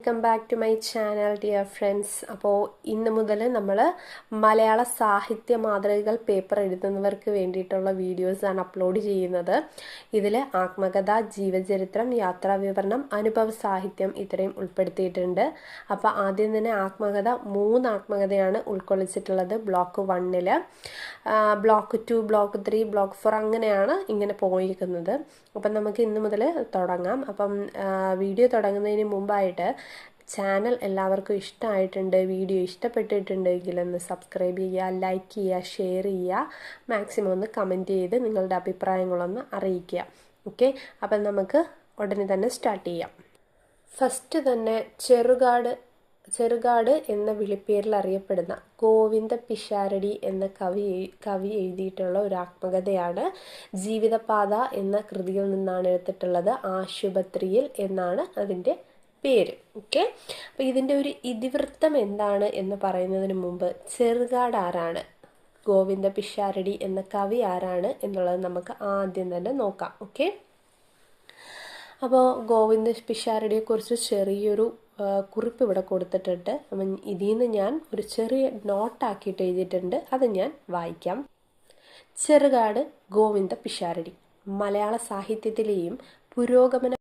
Welcome back to my channel dear friends. അപ്പോൾ ഇന്ന് മുതൽ നമ്മൾ മലയാള സാഹിത്യ മാതൃകകൾ പേപ്പർ എഴുതുന്നവർക്ക് വേണ്ടിയിട്ടുള്ള വീഡിയോസാണ് അപ്ലോഡ് ചെയ്യുന്നത്. ഇതിൽ ആത്മകഥ, ജീവചരിത്രം, യാത്രാവിവരണം, അനുഭവ സാഹിത്യം ഇത്രയും ഉൾപ്പെടുത്തിയിട്ടുണ്ട്. അപ്പോൾ ആദ്യം തന്നെ ആത്മകഥ 3 ആത്മകഥയാണ് ഉൾക്കൊള്ളിച്ചിട്ടുള്ളത്. ബ്ലോക്ക് 1, ബ്ലോക്ക് 2, ബ്ലോക്ക് 3, ബ്ലോക്ക് 4 അങ്ങനെയാണ് ഇങ്ങനെ പോയിരിക്കുന്നത്. അപ്പം നമുക്ക് ഇന്ന് മുതൽ തുടങ്ങാം. അപ്പം വീഡിയോ തുടങ്ങുന്നതിന് മുമ്പായിട്ട് ചാനൽ എല്ലാവർക്കും ഇഷ്ടമായിട്ടുണ്ട്, വീഡിയോ ഇഷ്ടപ്പെട്ടിട്ടുണ്ടെങ്കിൽ ഒന്ന് സബ്സ്ക്രൈബ് ചെയ്യുക, ലൈക്ക് ചെയ്യുക, ഷെയർ ചെയ്യുക, മാക്സിമം ഒന്ന് കമൻറ്റ് ചെയ്ത് നിങ്ങളുടെ അഭിപ്രായങ്ങളൊന്ന് അറിയിക്കുക. ഓക്കെ, അപ്പം നമുക്ക് ഉടനെ തന്നെ സ്റ്റാർട്ട് ചെയ്യാം. ഫസ്റ്റ് തന്നെ ചെറുകാട് എന്ന വിളിപ്പേരിൽ അറിയപ്പെടുന്ന ഗോവിന്ദ പിഷാരടി എന്ന കവി എഴുതിയിട്ടുള്ള ഒരു ആത്മകഥയാണ്. ജീവിതപാത എന്ന കൃതിയിൽ നിന്നാണ് എടുത്തിട്ടുള്ളത്. ആശുപത്രിയിൽ എന്നാണ് അതിൻ്റെ പേര്. ഓക്കെ, അപ്പോൾ ഇതിൻ്റെ ഒരു ഇതിവൃത്തം എന്താണ് എന്ന് പറയുന്നതിന് മുമ്പ് ചെറുകാട് ആരാണ്, ഗോവിന്ദ പിഷാരടി എന്ന കവി ആരാണ് എന്നുള്ളത് നമുക്ക് ആദ്യം തന്നെ നോക്കാം. ഓക്കെ, അപ്പോൾ ഗോവിന്ദ പിഷാരടിയെക്കുറിച്ച് ചെറിയൊരു കുറിപ്പ് ഇവിടെ കൊടുത്തിട്ടുണ്ട്. അപ്പം ഇതിൽ നിന്ന് ഞാൻ ഒരു ചെറിയ നോട്ടാക്കിയിട്ട് എഴുതിയിട്ടുണ്ട്, അത് ഞാൻ വായിക്കാം. ചെറുകാട് ഗോവിന്ദ പിഷാരടി മലയാള സാഹിത്യത്തിലെയും പുരോഗമന